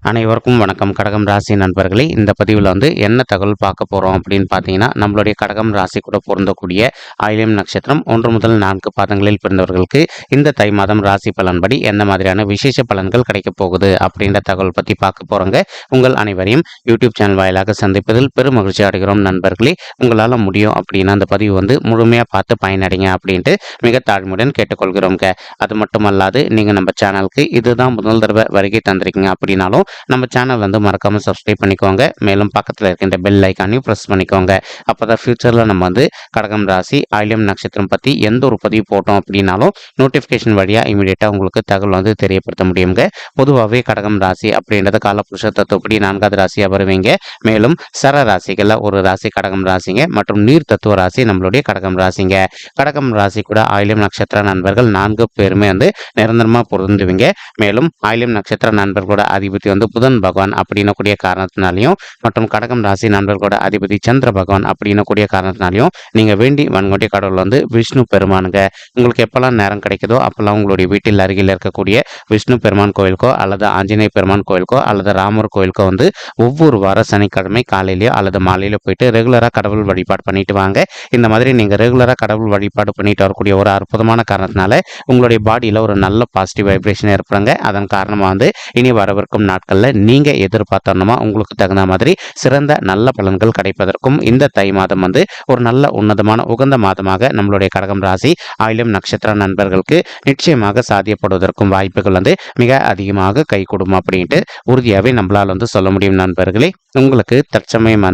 அனைவருக்கும் வணக்கம். கடகம் ராசி நண்பர்களே, இந்த பதிவில் என்ன தகவல் பார்க்க போகிறோம் அப்படின்னு பார்த்தீங்கன்னா, நம்மளுடைய கடகம் ராசி கூட பொருந்தக்கூடிய ஆயில்யம் நட்சத்திரம் 1 முதல் 4 பாதங்களில் பிறந்தவர்களுக்கு இந்த தை மாதம் ராசி பலன்படி எந்த மாதிரியான விசேஷ பலன்கள் கிடைக்கப் போகுது அப்படின்ற தகவல் பற்றி பார்க்க போகிறோங்க. உங்கள் அனைவரையும் யூடியூப் சேனல் வாயிலாக சந்திப்பதில் பெரும் மகிழ்ச்சி அடைகிறோம் நண்பர்களே. உங்களால் முடியும் அப்படின்னா அந்த பதிவு முழுமையாக பார்த்து பயனடைங்க அப்படின்ட்டு மிக தாழ்மையுடன் கேட்டுக்கொள்கிறோங்க. அது மட்டுமல்லாது நீங்கள் நம்ம சேனலுக்கு இதுதான் முதல் தடவை வருகை தந்திருக்கீங்க அப்படின்னாலும் நம்ம சேனல் மறக்காம சப்ஸ்கிரைப் பண்ணிக்கோங்க. மேலும் பக்கத்தில் இருக்கின்ற பெல் ஐக்கானையும் ப்ரெஸ் பண்ணிக்கோங்க. அப்போதான் ஃபியூச்சரில் நம்ம கடகம் ராசி ஆயில்யம் நட்சத்திரம் பற்றி எந்த ஒரு பதிவு போட்டோம் அப்படின்னாலும் நோட்டிஃபிகேஷன் வழியாக இமீடியட்டாக உங்களுக்கு தகவல் தெரியப்படுத்த முடியுங்க. பொதுவாகவே கடகம் ராசி அப்படின்றது காலபுருஷ தத்துவப்படி 4வது ராசியாக வருவீங்க. மேலும் சர ராசிகளில் ஒரு ராசி கடகம் ராசிங்க மற்றும் நீர் தத்துவ ராசி நம்மளுடைய கடகம் ராசிங்க. கடகம் ராசி கூட ஆயில்யம் நட்சத்திர நண்பர்கள் 4 பேருமே நிரந்தரமாக பொருந்துவீங்க. மேலும் ஆயில்யம் நட்சத்திர நண்பர்களோட அதிபதி புதன் பகவான் அப்படின்னு கூடிய காரணத்தினாலையும் மற்றும் கடகம் ராசி நண்பர்களோட அதிபதி சந்திர பகவான் அப்படின்னு கூடிய காரணத்தினாலையும் நீங்க வேண்டி வன்கொண்டிய கடவுள் விஷ்ணு பெருமானுங்க. உங்களுக்கு எப்பெல்லாம் நேரம் கிடைக்குதோ அப்பெல்லாம் உங்களுடைய வீட்டில் அருகில் இருக்கக்கூடிய விஷ்ணு பெருமான் கோயிலுக்கோ அல்லது ஆஞ்சநேய பெருமான் கோயிலுக்கோ அல்லது ராமர் கோயிலுக்கோ ஒவ்வொரு வார சனிக்கிழமை காலையிலயோ அல்லது மாலையிலோ போயிட்டு ரெகுலரா கடவுள் வழிபாடு பண்ணிட்டு வாங்க. இந்த மாதிரி நீங்க ரெகுலரா கடவுள் வழிபாடு பண்ணிட்டு வரக்கூடிய ஒரு அற்புதமான காரணத்தினால உங்களுடைய பாடியில ஒரு நல்ல பாசிட்டிவ் வைப்ரேஷன் ஏற்படுங்க. அதன் காரணமா இனி வரவிருக்கும் நாட்களில் நீங்க எதிர்பார்த்தோம்னா உங்களுக்கு தகுந்த மாதிரி சிறந்த நல்ல பலன்கள் கிடைப்பதற்கும் இந்த தை மாதம் ஒரு நல்ல உன்னதமான உகந்த மாதமாக நம்மளுடைய கடகம் ராசி ஆயில்யம் நட்சத்திர நண்பர்களுக்கு நிச்சயமாக சாத்தியப்படுவதற்கும் வாய்ப்புகள் மிக அதிகமாக கை கொடுக்கும் அப்படின்ட்டு உறுதியாகவே நம்மளால் சொல்ல முடியும் நண்பர்களே. உங்களுக்கு தற்சமயம்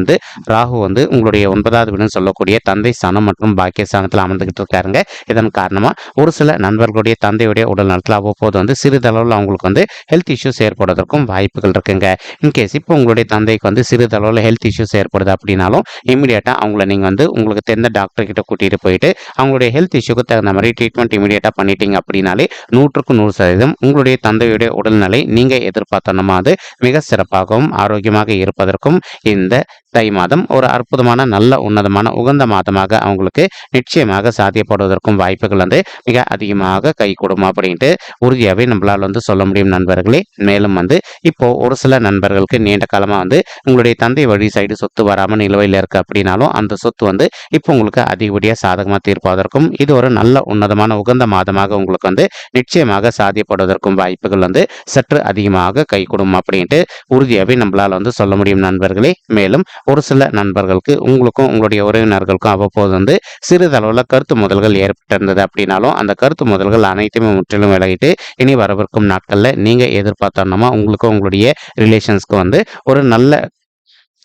ராகு உங்களுடைய 9வது வீடுன்னு சொல்லக்கூடிய தந்தை ஸ்தானம் மற்றும் பாக்கிய ஸ்தானத்தில் அமர்ந்துகிட்டு இருக்காருங்க. இதன் காரணமா ஒரு சில நண்பர்களுடைய தந்தையுடைய உடல் நலத்தில் அவ்வப்போது சிறிதளவில் அவங்களுக்கு ஹெல்த் இஷ்யூஸ் ஏற்படுவதற்கும் வாய்ப்புகள் இருக்குங்க. இன்கேஸ் இப்போ உங்களுடைய தந்தைக்கு சிறிதளவில் ஹெல்த் இஷ்யூஸ் ஏற்படுது அப்படின்னாலும் இமீடியட்டாக அவங்கள நீங்கள் உங்களுக்கு தெரிந்த டாக்டர் கிட்ட கூட்டிகிட்டு போயிட்டு அவங்களுடைய ஹெல்த் இஷ்யூக்கு தகுந்த மாதிரி ட்ரீட்மெண்ட் இமீடியட்டாக பண்ணிட்டீங்க அப்படின்னாலே 100க்கு 100% உங்களுடைய தந்தையுடைய உடல்நிலை நீங்கள் எதிர்பார்த்தோம்னா மிக சிறப்பாகவும் ஆரோக்கியமாக இருப்பதற்கும் இந்த தை மாதம் ஒரு அற்புதமான நல்ல உன்னதமான உகந்த மாதமாக அவங்களுக்கு நிச்சயமாக சாத்தியப்படுவதற்கும் வாய்ப்புகள் மிக அதிகமாக கை கொடுமா அப்படின்ட்டு உறுதியாகவே நம்மளால் சொல்ல முடியும் நண்பர்களே. மேலும் இப்போ ஒரு சில நண்பர்களுக்கு நீண்ட காலமா உங்களுடைய தந்தை வழி சைடு சொத்து வராமல் நிலுவையில் இருக்கு அப்படின்னாலும் அந்த சொத்து இப்போ உங்களுக்கு அதிகப்படியாக சாதகமாக தீர்ப்பதற்கும் இது ஒரு நல்ல உன்னதமான உகந்த மாதமாக உங்களுக்கு நிச்சயமாக சாத்தியப்படுவதற்கும் வாய்ப்புகள் சற்று அதிகமாக கை கொடுமா அப்படின்ட்டு உறுதியாகவே நம்மளால் சொல்ல முடியும் நண்பர்களே. மேலும் ஒரு சில நண்பர்களுக்கு உங்களுக்கும் உங்களுடைய உறவினர்களுக்கும் அவ்வப்போது சிறிதளவில் கருத்து முதல்கள் ஏற்பட்டிருந்தது அப்படின்னாலும் அந்த கருத்து முதல்கள் அனைத்துமே முற்றிலும் விலகிட்டு இனி வரவிருக்கும் நாட்களில் நீங்க எதிர்பார்த்தோம்னா உங்களுக்கும் உங்களுடைய ரிலேஷன்ஸ்க்கு ஒரு நல்ல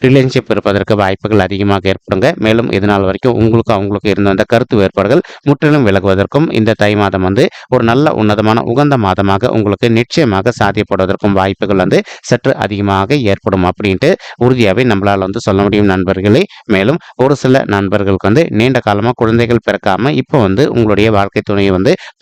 ரிலேஷன்ஷிப் இருப்பதற்கு வாய்ப்புகள் அதிகமாக ஏற்படுங்க. மேலும் இதனால் வரைக்கும் உங்களுக்கும் அவங்களுக்கு இருந்த அந்த கருத்து வேறுபாடுகள் முற்றிலும் விலகுவதற்கும் இந்த தை மாதம் ஒரு நல்ல உன்னதமான உகந்த மாதமாக உங்களுக்கு நிச்சயமாக சாத்தியப்படுவதற்கும் வாய்ப்புகள் சற்று அதிகமாக ஏற்படும் அப்படின்ட்டு உறுதியாகவே நம்மளால் சொல்ல முடியும் நண்பர்களே. மேலும் ஒரு சில நண்பர்களுக்கு நீண்ட காலமாக குழந்தைகள் பிறக்காம இப்போ உங்களுடைய வாழ்க்கை துணை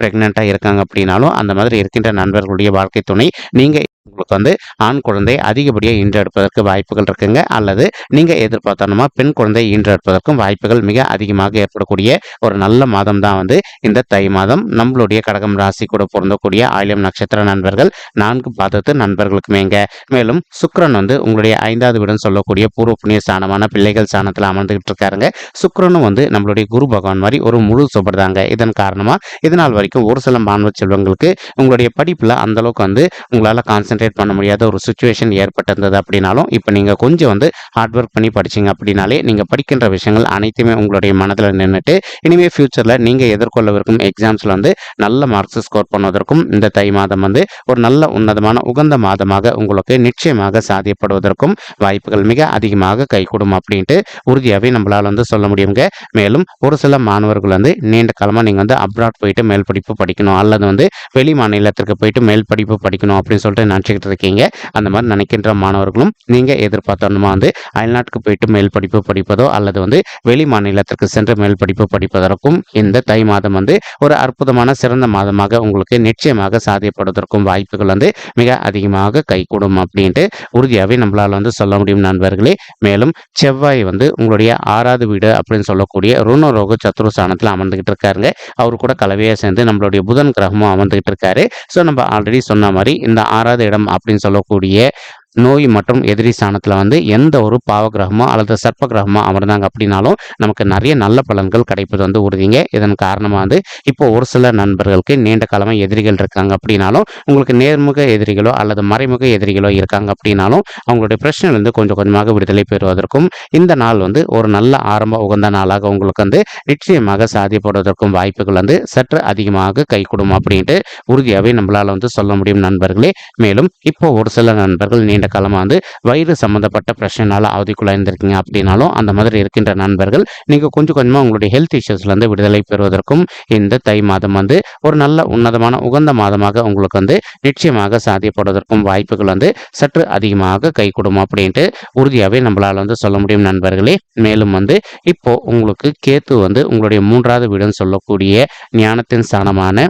பிரெக்னெண்ட்டாக இருக்காங்க அப்படின்னாலும் அந்த மாதிரி இருக்கின்ற நண்பர்களுடைய வாழ்க்கை துணை நீங்க உங்களுக்கு ஆண் குழந்தை அதிகப்படியாக ஈன்றெடுப்பதற்கு வாய்ப்புகள் இருக்குங்க. அல்லது நீங்க எதிர்பார்த்தோம்னா பெண் குழந்தை ஈன்றெடுப்பதற்கும் வாய்ப்புகள் மிக அதிகமாக ஏற்படக்கூடிய ஒரு நல்ல மாதம் தான் இந்த தை மாதம். நம்மளுடைய கடகம் ராசி கூட பொருந்தக்கூடிய ஆயில்யம் நட்சத்திர நண்பர்கள் 4 பாதத்து நண்பர்களுக்குமேங்க. மேலும் சுக்கிரன் உங்களுடைய 5வது வீடுன்னு சொல்லக்கூடிய பூர்வ புண்ணிய ஸ்தானமான பிள்ளைகள் ஸ்தானத்தில் அமர்ந்துகிட்டு இருக்காருங்க. சுக்கிரனும் நம்மளுடைய குரு பகவான் மாதிரி ஒரு முழு சுபர்தாங்க. இதன் காரணமா இதனால் வரைக்கும் ஒரு சில மாணவ செல்வங்களுக்கு உங்களுடைய படிப்புல அந்த அளவுக்கு உங்களால கான்சென்ட்ரேட் பண்ண முடியாத ஒரு சுச்சுவேஷன் ஏற்பட்டிருந்தது அப்படின்னாலும் இப்போ நீங்க கொஞ்சம் ஹார்ட் ஒர்க் பண்ணி படிச்சீங்க அப்படின்னாலே நீங்க படிக்கின்ற விஷயங்கள் அனைத்துமே உங்களுடைய மனதில் நின்றுட்டு இனிமே ஃபியூச்சர்ல நீங்க எதிர்கொள்ளவிருக்கும் எக்ஸாம்ஸ்ல நல்ல மார்க்ஸ் ஸ்கோர் பண்ணுவதற்கும் இந்த தை மாதம் ஒரு நல்ல உன்னதமான உகந்த மாதமாக உங்களுக்கு நிச்சயமாக சாத்தியப்படுவதற்கும் வாய்ப்புகள் மிக அதிகமாக கைகூடும் அப்படின்ட்டு உறுதியாகவே நம்மளால் சொல்ல முடியுங்க. மேலும் ஒரு சில மாணவர்கள் நீண்ட காலமா நீங்க அப்ராட் போயிட்டு மேல் படிப்பு படிக்கணும் அல்லது வெளி மாநிலத்திற்கு போயிட்டு மேல் படிப்பு படிக்கணும் அப்படின்னு சொல்லிட்டு நினைச்சுக்கிட்டு இருக்கீங்க. அந்த மாதிரி நினைக்கின்ற மாணவர்களும் நீங்க எதிர்பார்த்தோம்னா அயல்நாட்டுக்கு போயிட்டு மேல் படிப்பு படிப்பதோ அல்லது வெளி மாநிலத்திற்கு சென்று மேல் படிப்பு படிப்பதற்கும் இந்த தை மாதம் ஒரு அற்புதமான சிறந்த மாதமாக உங்களுக்கு நிச்சயமாக சாத்தியப்படுவதற்கும் வாய்ப்புகள் மிக அதிகமாக கைகூடும் அப்படின்ட்டு உறுதியாகவே நம்மளால் சொல்ல முடியும் நண்பர்களே. மேலும் செவ்வாய் உங்களுடைய 6வது வீடு அப்படின்னு சொல்லக்கூடிய ருணரோக சத்ருஸ்தானத்தில் அமர்ந்துகிட்டு இருக்காருங்க. அவரு கூட கலவையா சேர்ந்து நம்மளுடைய புதன் கிரகமும் அமர்ந்துகிட்டு இருக்காரு. ஸோ நம்ம ஆல்ரெடி சொன்ன மாதிரி இந்த 6வது இடம் அப்படின்னு சொல்லக்கூடிய நோய் மற்றும் எதிரி ஸ்தானத்துல வந்து எந்த ஒரு பாவ கிரகமோ அல்லது சர்ப்ப கிரகமோ அமர்ந்தாங்க அப்படின்னாலும் நமக்கு நிறைய நல்ல பலன்கள் கிடைப்பது வந்து உறுதிங்க. இதன் காரணமா வந்து இப்போ ஒரு சில நண்பர்களுக்கு நீண்ட காலமா எதிரிகள் இருக்காங்க அப்படின்னாலும், உங்களுக்கு நேர்முக எதிரிகளோ அல்லது மறைமுக எதிரிகளோ இருக்காங்க அப்படின்னாலும், அவங்களுடைய பிரச்சனையிலிருந்து கொஞ்சம் கொஞ்சமாக விடுதலை பெறுவதற்கும் இந்த நாள் வந்து ஒரு நல்ல ஆரம்ப உகந்த நாளாக உங்களுக்கு வந்து நிச்சயமாக சாத்தியப்படுவதற்கும் வாய்ப்புகள் வந்து சற்று அதிகமாக கைகூடும் அப்படின்ட்டு உறுதியாகவே நம்மளால வந்து சொல்ல முடியும் நண்பர்களே. மேலும் இப்போ ஒரு சில நண்பர்கள் நீண்ட காலமா வந்து வயிறு சம்பந்தப்பட்ட பிரச்சனைனால அவதிக்குள்ளாயிருந்திருக்கீங்க அப்படின்னாலும், அந்த மாதிரி இருக்கின்ற நண்பர்கள் நீங்க கொஞ்சம் கொஞ்சமா உங்களுடைய ஹெல்த் இஷ்யூஸ்ல இருந்து விடுதலை பெறுவதற்கும் இந்த தை மாதம் வந்து ஒரு நல்ல உன்னதமான உகந்த மாதமாக உங்களுக்கு வந்து நிச்சயமாக சாத்தியப்படுவதற்கும் வாய்ப்புகள் வந்து சற்று அதிகமாக கைகூடும் அப்படின்ட்டு உறுதியாகவே நம்மளால வந்து சொல்ல முடியும் நண்பர்களே. மேலும் வந்து இப்போ உங்களுக்கு கேத்து வந்து உங்களுடைய 3வது வீடுன்னு சொல்லக்கூடிய ஞானத்தின் ஸ்தானமான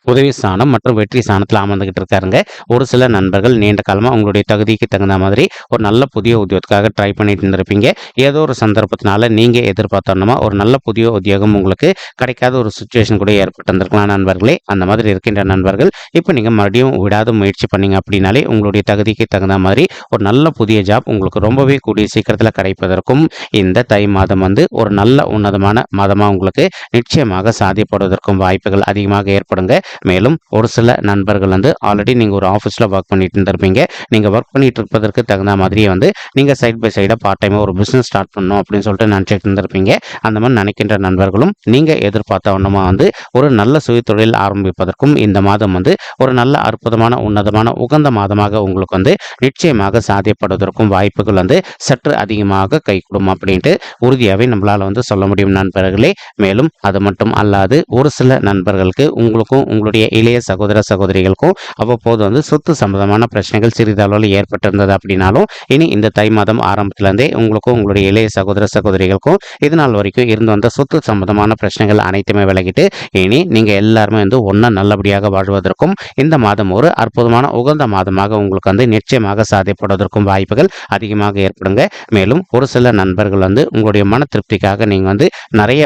உதவி ஸ்தானம் மற்றும் வெற்றி ஸ்தானத்தில் அமர்ந்துகிட்டு இருக்காருங்க. ஒரு சில நண்பர்கள் நீண்ட காலமாக உங்களுடைய தகுதிக்கு தகுந்த மாதிரி ஒரு நல்ல புதிய உத்தியோகத்துக்காக ட்ரை பண்ணிட்டு இருந்திருப்பீங்க. ஏதோ ஒரு சந்தர்ப்பத்தினால நீங்கள் எதிர்பார்த்தோன்னா ஒரு நல்ல புதிய உத்தியோகம் உங்களுக்கு கிடைக்காத ஒரு சுச்சுவேஷன் கூட ஏற்பட்டு இருந்திருக்கலாம் நண்பர்களே. அந்த மாதிரி இருக்கின்ற நண்பர்கள் இப்போ நீங்கள் மறுபடியும் விடாத முயற்சி பண்ணீங்க அப்படின்னாலே உங்களுடைய தகுதிக்கு தகுந்த மாதிரி ஒரு நல்ல புதிய ஜாப் உங்களுக்கு ரொம்பவே கூடிய சீக்கிரத்தில் கிடைப்பதற்கும் இந்த தை மாதம் வந்து ஒரு நல்ல உன்னதமான மாதமாக உங்களுக்கு நிச்சயமாக சாத்தியப்படுவதற்கும் வாய்ப்புகள் அதிகமாக ஏற்படுங்க. மேலும் ஒரு சில நண்பர்கள் வந்து ஆல்ரெடி நீங்கள் ஒரு ஆஃபீஸில் ஒர்க் பண்ணிட்டு இருந்திருப்பீங்க. நீங்கள் ஒர்க் பண்ணிட்டு இருப்பதற்கு தகுந்த மாதிரியே வந்து நீங்கள் சைட் பை சைடாக பார்ட் டைமாக ஒரு பிஸ்னஸ் ஸ்டார்ட் பண்ணணும் அப்படின்னு சொல்லிட்டு நினச்சிட்டு இருந்திருப்பீங்க. அந்த மாதிரி நினைக்கின்ற நண்பர்களும் நீங்கள் எதிர்பார்த்த ஒன்றுமா வந்து ஒரு நல்ல சுயதொழில் ஆரம்பிப்பதற்கும் இந்த மாதம் வந்து ஒரு நல்ல அற்புதமான உன்னதமான உகந்த மாதமாக உங்களுக்கு வந்து நிச்சயமாக சாத்தியப்படுவதற்கும் வாய்ப்புகள் வந்து சற்று அதிகமாக கைகூடும் அப்படின்ட்டு உறுதியாகவே நம்மளால் வந்து சொல்ல முடியும் நண்பர்களே. மேலும் அது மட்டும் அல்லாது ஒரு சில நண்பர்களுக்கு உங்களுக்கும் உங்களுடைய இளைய சகோதர சகோதரிகளுக்கும் அவ்வப்போது வந்து சொத்து சம்பந்தமான பிரச்சனைகள் சிறிதளவில் ஏற்பட்டிருந்தது அப்படின்னாலும், இனி இந்த தை மாதம் ஆரம்பத்திலிருந்தே உங்களுக்கும் உங்களுடைய இளைய சகோதர சகோதரிகளுக்கும் இது நாள் வரைக்கும் இருந்து வந்த சொத்து சம்பந்தமான பிரச்சனைகள் அனைத்துமே விலகிட்டு இனி நீங்க எல்லாருமே வந்து ஒன்னா நல்லபடியாக வாழ்வதற்கும் இந்த மாதம் ஒரு அற்புதமான உகந்த மாதமாக உங்களுக்கு வந்து நிச்சயமாக சாத்தியப்படுவதற்கும் வாய்ப்புகள் அதிகமாக ஏற்படுங்க. மேலும் ஒரு சில நண்பர்கள் வந்து உங்களுடைய மன திருப்திக்காக நீங்க வந்து நிறைய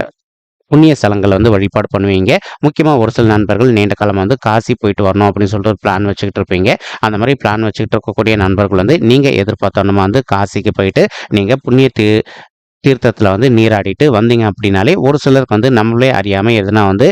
புண்ணிய ஸ்தலங்கள் வந்து வழிபாடு பண்ணுவீங்க. முக்கியமாக ஒரு சில நண்பர்கள் நீண்ட காலம் வந்து காசி போயிட்டு வரணும் அப்படின்னு சொல்லிட்டு ஒரு பிளான் வச்சுக்கிட்டு இருப்பீங்க. அந்த மாதிரி பிளான் வச்சுக்கிட்டு இருக்கக்கூடிய நண்பர்கள் வந்து நீங்கள் எதிர்பார்த்தோன்னா வந்து காசிக்கு போயிட்டு நீங்கள் புண்ணிய தீர்த்தத்தில் வந்து நீராடிட்டு வந்தீங்க அப்படின்னாலே ஒரு சிலருக்கு வந்து நம்மளே அறியாமல் எதுனா வந்து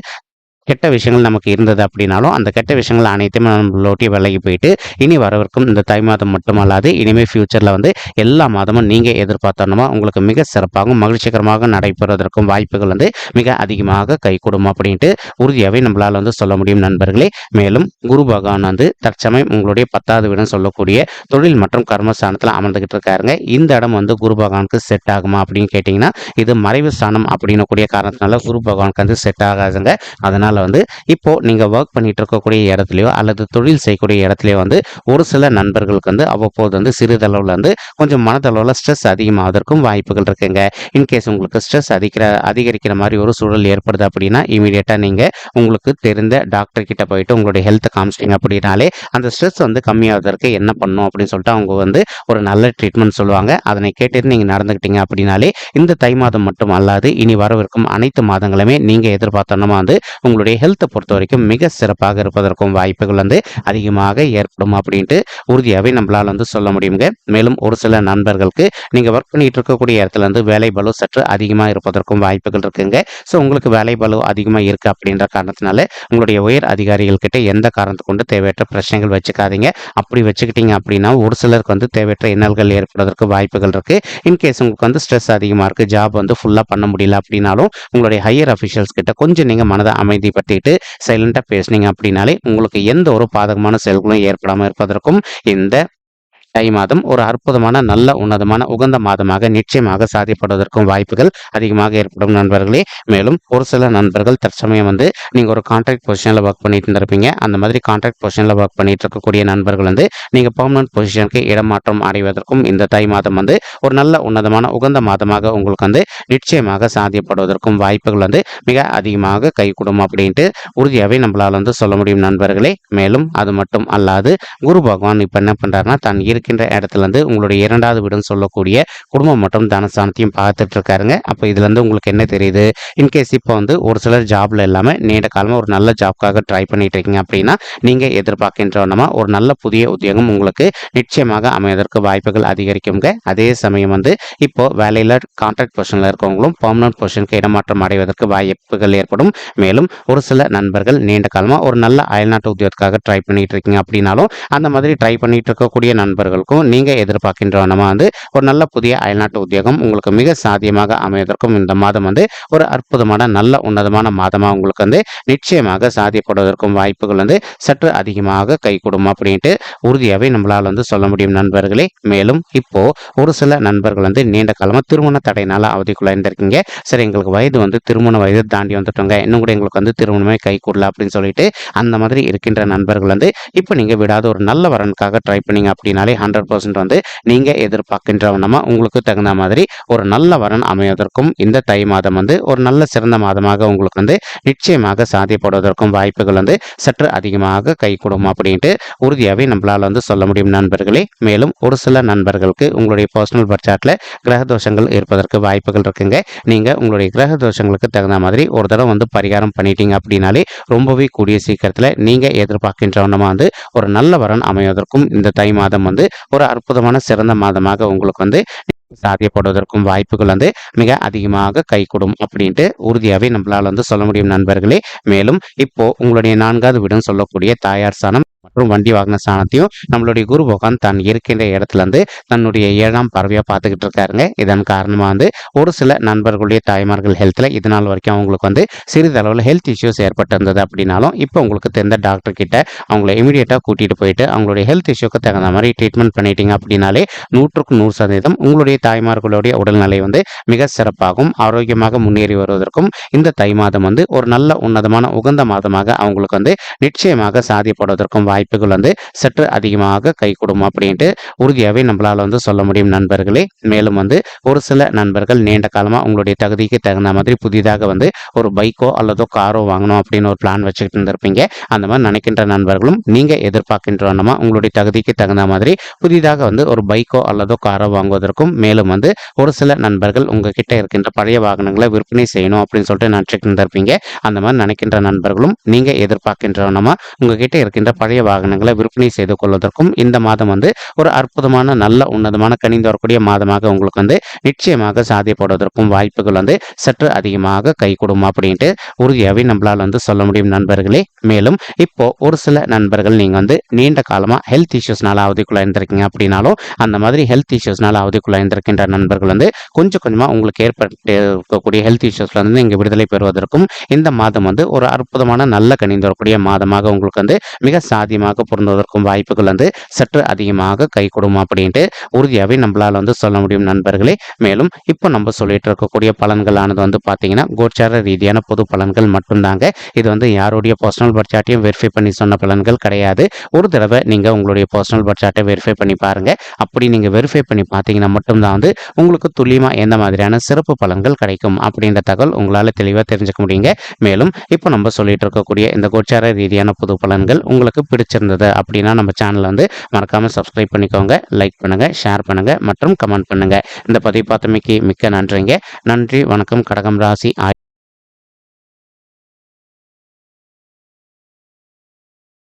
கெட்ட விஷயங்கள் நமக்கு இருந்தது அப்படின்னாலும் அந்த கெட்ட விஷயங்கள் அனைத்துமே நம்மளோட்டி விலகி போயிட்டு இனி வரவிருக்கும் இந்த தை மாதம் மட்டுமல்லாது இனிமேல் ஃபியூச்சரில் வந்து எல்லா மாதமும் நீங்கள் எதிர்பார்த்தோன்னா உங்களுக்கு மிக சிறப்பாகவும் மகிழ்ச்சிகரமாக நடைபெறுவதற்கும் வாய்ப்புகள் வந்து மிக அதிகமாக கைகூடும் அப்படின்ட்டு உறுதியாகவே நம்மளால் வந்து சொல்ல முடியும் நண்பர்களே. மேலும் குரு பகவான் வந்து தற்சமயம் உங்களுடைய 10வது வீடுன்னு சொல்லக்கூடிய தொழில் மற்றும் கர்மஸ்தானத்தில் அமர்ந்துகிட்டு இருக்காருங்க. இந்த இடம் வந்து குரு பகவானுக்கு செட் ஆகுமா அப்படின்னு கேட்டிங்கன்னா இது மறைவு ஸ்தானம் அப்படின்னு கூடிய காரணத்தினால குரு பகவானுக்கு வந்து செட் ஆகாதுங்க. அதனால் வந்து இப்போ நீங்க ஒர்க் பண்ணிட்டு இருக்கக்கூடிய இடத்துலயோ அல்லது தொழில் செய்யக்கூடிய இடத்துலயோ வந்து ஒரு சில நண்பர்களுக்கு வந்து அவ்வப்போது வந்து சிறிதளவில் வந்து கொஞ்சம் மனதளவில் ஸ்ட்ரெஸ் அதிகமாவதற்கும் வாய்ப்புகள் இருக்குங்க. இன்கேஸ் உங்களுக்கு ஸ்ட்ரெஸ் அதிகரிக்கிற மாதிரி ஒரு சூழல் ஏற்படுது அப்படின்னா இமீடியட்டாக நீங்கள் உங்களுக்கு தெரிந்த டாக்டர் கிட்ட போயிட்டு உங்களுடைய ஹெல்த்தை காமிச்சிட்டிங்க அப்படின்னாலே அந்த ஸ்ட்ரெஸ் வந்து கம்மியாவதற்கு என்ன பண்ணணும் அப்படின்னு சொல்லிட்டு அவங்க வந்து ஒரு நல்ல ட்ரீட்மெண்ட் சொல்லுவாங்க. அதனை கேட்டுட்டு நீங்கள் நடந்துக்கிட்டீங்க அப்படின்னாலே இந்த தை மாதம் மட்டும் அல்லாது இனி வரவிருக்கும் அனைத்து மாதங்களுமே நீங்கள் எதிர்பார்த்தோன்னா வந்து உங்களுடைய ஹெல்த்தை பொறுத்த வரைக்கும் மிக சிறப்பாக இருப்பதற்கும் வாய்ப்புகள் வந்து அதிகமாக ஏற்படும் அப்படின்ட்டு உறுதியாகவே நம்மளால் வந்து சொல்ல முடியுங்க. மேலும் ஒரு சில நண்பர்களுக்கு நீங்கள் ஒர்க் பண்ணிட்டு இருக்கக்கூடிய இடத்துல இருந்து வேலை பளு சற்று அதிகமாக இருப்பதற்கும் வாய்ப்புகள் இருக்குங்க. ஸோ உங்களுக்கு வேலை பளு அதிகமாக இருக்குது அப்படின்ற காரணத்தினால உங்களுடைய உயர் அதிகாரிகள் கிட்ட எந்த காரணத்தை கொண்டு தேவையற்ற பிரச்சனைகள் வச்சுக்காதீங்க. அப்படி வச்சுக்கிட்டீங்க அப்படின்னா ஒரு சிலருக்கு வந்து தேவையற்ற இன்னல்கள் ஏற்படுவதற்கு வாய்ப்புகள் இருக்குது. இன்கேஸ் உங்களுக்கு வந்து ஸ்ட்ரெஸ் அதிகமாக இருக்குது, ஜாப் வந்து ஃபுல்லாக பண்ண முடியல அப்படின்னாலும் உங்களுடைய ஹையர் அஃபிஷியல்ஸ் கிட்ட கொஞ்சம் நீங்கள் மனதை அமைதிப்படுத்திட்டு சைலண்டாக பேசுனீங்க அப்படின்னாலே உங்களுக்கு எந்த ஒரு பாதகமான செயல்களும் ஏற்படாமல் இருப்பதற்கும் இந்த தை மாதம் ஒரு அற்புதமான நல்ல உன்னதமான உகந்த மாதமாக நிச்சயமாக சாதிப்படுவதற்கும் வாய்ப்புகள் அதிகமாக ஏற்படும் நண்பர்களே. மேலும் ஒரு சில நண்பர்கள் தற்சமயம் வந்து நீங்கள் ஒரு கான்ட்ராக்ட் பொசிஷனில் ஒர்க் பண்ணிட்டு இருந்திருப்பீங்க. அந்த மாதிரி கான்ட்ராக்ட் பொசிஷனில் ஒர்க் பண்ணிட்டு இருக்கக்கூடிய நண்பர்கள் வந்து நீங்கள் பெர்மனன்ட் பொசிஷனுக்கு இடமாற்றம் அடைவதற்கும் இந்த தை மாதம் வந்து ஒரு நல்ல உன்னதமான உகந்த மாதமாக உங்களுக்கு வந்து நிச்சயமாக சாத்தியப்படுவதற்கும் வாய்ப்புகள் வந்து மிக அதிகமாக கைகூடும் அப்படின்ட்டு உறுதியாகவே நம்மளால் வந்து சொல்ல முடியும் நண்பர்களே. மேலும் அது மட்டும் அல்லாது குரு பகவான் இப்போ என்ன பண்ணுறாருன்னா தன் இருக்கின்ற இடத்துலேருந்து உங்களுடைய 2வது வீடுன்னு சொல்லக்கூடிய குடும்பம் மற்றும் தனஸ்தானத்தையும் பார்த்துட்டு இருக்காருங்க. அப்போ இதுலேருந்து உங்களுக்கு என்ன தெரியுது? இன்கேஸ் இப்போ வந்து ஒரு சிலர் ஜாப்ல இல்லாமல் நீண்ட காலமாக ஒரு நல்ல ஜாப்க்காக ட்ரை பண்ணிட்டு இருக்கீங்க அப்படின்னா நீங்கள் எதிர்பார்க்கின்றவனமா ஒரு நல்ல புதிய உத்தியோகம் உங்களுக்கு நிச்சயமாக அமைவதற்கு வாய்ப்புகள் அதிகரிக்குங்க. அதே சமயம் வந்து இப்போ வேலையில் கான்ட்ராக்ட் பொசிஷனில் இருக்கவங்களும் பர்மனன்ட் பொசிஷனுக்கு இடமாற்றம் அடைவதற்கு வாய்ப்புகள் ஏற்படும். மேலும் ஒரு சில நண்பர்கள் நீண்ட காலமாக ஒரு நல்ல அயல்நாட்டு உத்தியோகத்துக்காக ட்ரை பண்ணிட்டு இருக்கீங்க அப்படின்னாலும் அந்த மாதிரி ட்ரை பண்ணிட்டு இருக்கக்கூடிய நண்பர்களுக்கும் நீங்கள் எதிர்பார்க்கின்றவனமா வந்து ஒரு நல்ல புதிய அயல்நாட்டு உத்தியோகம் உங்களுக்கு மிக சாத்தியமாக அமைவதற்கும் இந்த மாதம் வந்து ஒரு அற்புதமான நல்ல உன்னதமான மாதமாக உங்களுக்கு வந்து நிச்சயமாக சாத்தியப்படுவதற்கும் வாய்ப்புகள் வந்து சற்று அதிகமாக கைகூடும் அப்படின்ட்டு உறுதியாகவே நம்மளால் வந்து சொல்ல முடியும் நண்பர்களே. மேலும் இப்போ ஒரு சில நண்பர்கள் வந்து நீண்ட காலமாக திருமண தடையினால அவதிக்குள்ள இருந்திருக்கீங்க. சரி, எங்களுக்கு வயது வந்து திருமண வயது தாண்டி வந்துட்டோங்க, இன்னும் கூட எங்களுக்கு வந்து திருமணமே கைகூடல அப்படின்னு சொல்லிட்டு அந்த மாதிரி இருக்கின்ற நண்பர்கள் வந்து இப்போ நீங்கள் விடாத ஒரு நல்ல வரனுக்காக ட்ரை பண்ணீங்க அப்படின்னாலே 100% வந்து நீங்கள் எதிர்பார்க்கின்றவனமா உங்களுக்கு தகுந்த மாதிரி ஒரு நல்ல வரன் அமைவதற்கும் இந்த தை மாதம் வந்து ஒரு நல்ல சிறந்த மாதமாக உங்களுக்கு வந்து நிச்சயமாக சாத்தியப்படுவதற்கும் வாய்ப்புகள் வந்து சற்று அதிகமாக கைகூடும் அப்படின்ட்டு உறுதியாகவே நம்மளால் வந்து சொல்ல முடியும் நண்பர்களே. மேலும் ஒரு சில நண்பர்களுக்கு உங்களுடைய பர்சனல் பட்ஜெட்டில் கிரக தோஷங்கள் இருப்பதற்கு வாய்ப்புகள் இருக்குங்க. நீங்கள் உங்களுடைய கிரக தோஷங்களுக்கு தகுந்த மாதிரி ஒரு தடவை வந்து பரிகாரம் பண்ணிட்டீங்க அப்படின்னாலே ரொம்பவே கூடிய சீக்கிரத்தில் நீங்கள் எதிர்பார்க்கின்றவனமா வந்து ஒரு நல்ல வரன் அமைவதற்கும் இந்த தை மாதம் வந்து ஒரு அற்புதமான சிறந்த மாதமாக உங்களுக்கு வந்து சாத்தியப்படுவதற்கும் வாய்ப்புகள் வந்து மிக அதிகமாக கைகூடும் அப்படின்ட்டு உறுதியாகவே நம்மளால் வந்து சொல்ல முடியும் நண்பர்களே. மேலும் இப்போ உங்களுடைய 4வது வீடுன்னு சொல்லக்கூடிய தாயார் ஸ்தானம் மற்றும் வண்டி வாகன ஸ்தானத்தையும் நம்மளுடைய குரு பகவான் தான் இருக்கின்ற இடத்துல இருந்து தன்னுடைய 7ஆம் பார்வையா பார்த்துக்கிட்டு இருக்காருங்க. இதன் காரணமா வந்து ஒரு சில நண்பர்களுடைய தாய்மார்கள் ஹெல்த்ல இது நாள் வரைக்கும் அவங்களுக்கு வந்து சிறிதளவில் ஹெல்த் இஷ்யூஸ் ஏற்பட்டு இருந்தது அப்படின்னாலும் இப்போ உங்களுக்கு தெரிந்த டாக்டர் கிட்ட அவங்கள இமீடியட்டா கூட்டிட்டு போயிட்டு அவங்களுடைய ஹெல்த் இஷ்யூக்கு தகுந்த மாதிரி ட்ரீட்மெண்ட் பண்ணிட்டீங்க அப்படின்னாலே 100% உங்களுடைய தாய்மார்களுடைய உடல்நிலை வந்து மிக சிறப்பாகவும் ஆரோக்கியமாக முன்னேறி வருவதற்கும் இந்த தை மாதம் வந்து ஒரு நல்ல உன்னதமான உகந்த மாதமாக அவங்களுக்கு வந்து நிச்சயமாக சாத்தியப்படுவதற்கும் வாய்ப்புகள் வந்து சற்று அதிகமாக கைகூடும் அப்படின்ட்டு உறுதியாகவே நம்மளால வந்து சொல்ல முடியும் நண்பர்களே. மேலும் வந்து ஒரு சில நண்பர்கள் நீண்ட காலமாக உங்களுடைய தகுதிக்கு தகுந்த மாதிரி புதிதாக வந்து ஒரு பைக்கோ அல்லதோ காரோ வாங்கணும் அப்படின்னு ஒரு பிளான் வச்சுக்கிட்டு இருந்திருப்பீங்க. அந்த மாதிரி நினைக்கின்ற நண்பர்களும் நீங்கள் எதிர்பார்க்கின்றவனமா உங்களுடைய தகுதிக்கு தகுந்த மாதிரி புதிதாக வந்து ஒரு பைக்கோ அல்லதோ காரோ வாங்குவதற்கும் மேலும் வந்து ஒரு சில நண்பர்கள் உங்ககிட்ட இருக்கின்ற பழைய வாகனங்களை விற்பனை செய்யணும் அப்படின்னு சொல்லிட்டு நினைச்சிட்டு இருந்திருப்பீங்க. அந்த மாதிரி நினைக்கின்ற நண்பர்களும் நீங்கள் எதிர்பார்க்கின்றவனமா உங்ககிட்ட இருக்கின்ற பழைய வாகனங்களை விற்பனை செய்து கொள்வதற்கும் இந்த மாதம் வந்து ஒரு அற்புதமான நல்ல உன்னதமான கனிந்து வரக்கூடிய மாதமாக உங்களுக்கு வந்து நிச்சயமாக சாத்தியப்படுவதற்கும் வாய்ப்புகள் வந்து சற்று அதிகமாக கைகூடும் அப்படின்ட்டு உறுதியாகவே நம்மளால் வந்து சொல்ல முடியும் நண்பர்களே. மேலும் இப்போ ஒரு சில நண்பர்கள் நீங்க வந்து நீண்ட காலமா ஹெல்த் இஷ்யூஸ்னால அவதிக்குள்ள இருந்திருக்கீங்க அப்படின்னாலும் அந்த மாதிரி ஹெல்த் இஷ்யூஸ்னால அவதிக்குள்ள இருந்திருக்கின்ற நண்பர்கள் வந்து கொஞ்சம் கொஞ்சமா உங்களுக்கு ஏற்பட்டு இருக்கக்கூடிய ஹெல்த் இஷ்யூஸ்ல இருந்து இங்க விடுதலை பெறுவதற்கும் இந்த மாதம் வந்து ஒரு அற்புதமான நல்ல கனிந்து வரக்கூடிய மாதமாக உங்களுக்கு வந்து மிக சாத்தியமாக பொருந்துவதற்கும் வாய்ப்புகள் வந்து சற்று அதிகமாக கைகூடும் அப்படின்ட்டு உறுதியாகவே நம்மளால் வந்து சொல்ல முடியும் நண்பர்களே. மேலும் இப்போ நம்ம சொல்லிட்டு இருக்கக்கூடிய பலன்களானது வந்து பார்த்தீங்கன்னா கோச்சார ரீதியான பொது பலன்கள் மட்டும்தாங்க. இது வந்து யாருடைய பர்சனல் பட்ஜெட்டையும் வெரிஃபை பண்ணி சொன்ன பலன்கள் கிடையாது. ஒரு தடவை நீங்கள் உங்களுடைய பர்சனல் பட்ஜெட்டை வெரிஃபை பண்ணி பாருங்க. அப்படி நீங்கள் வெரிஃபை பண்ணி பார்த்தீங்கன்னா மட்டும்தான் வந்து உங்களுக்கு துல்லியமாக எந்த மாதிரியான சிறப்பு பலன்கள் கிடைக்கும் அப்படின்ற தகவல் உங்களால் தெளிவாக தெரிஞ்சுக்க முடியுங்க. மேலும் இப்போ நம்ம சொல்லிட்டு இருக்கக்கூடிய இந்த கோச்சார ரீதியான பொது பலன்கள் உங்களுக்கு பிடிச்சிருந்தது அப்படின்னா நம்ம சேனலை வந்து மறக்காமல் சப்ஸ்கிரைப் பண்ணிக்கோங்க, லைக் பண்ணுங்கள், ஷேர் பண்ணுங்கள் மற்றும் கமெண்ட் பண்ணுங்கள். இந்த பதிவு பார்த்தமைக்கு மிக்க நன்றிங்க. நன்றி, வணக்கம். கடகம் ராசி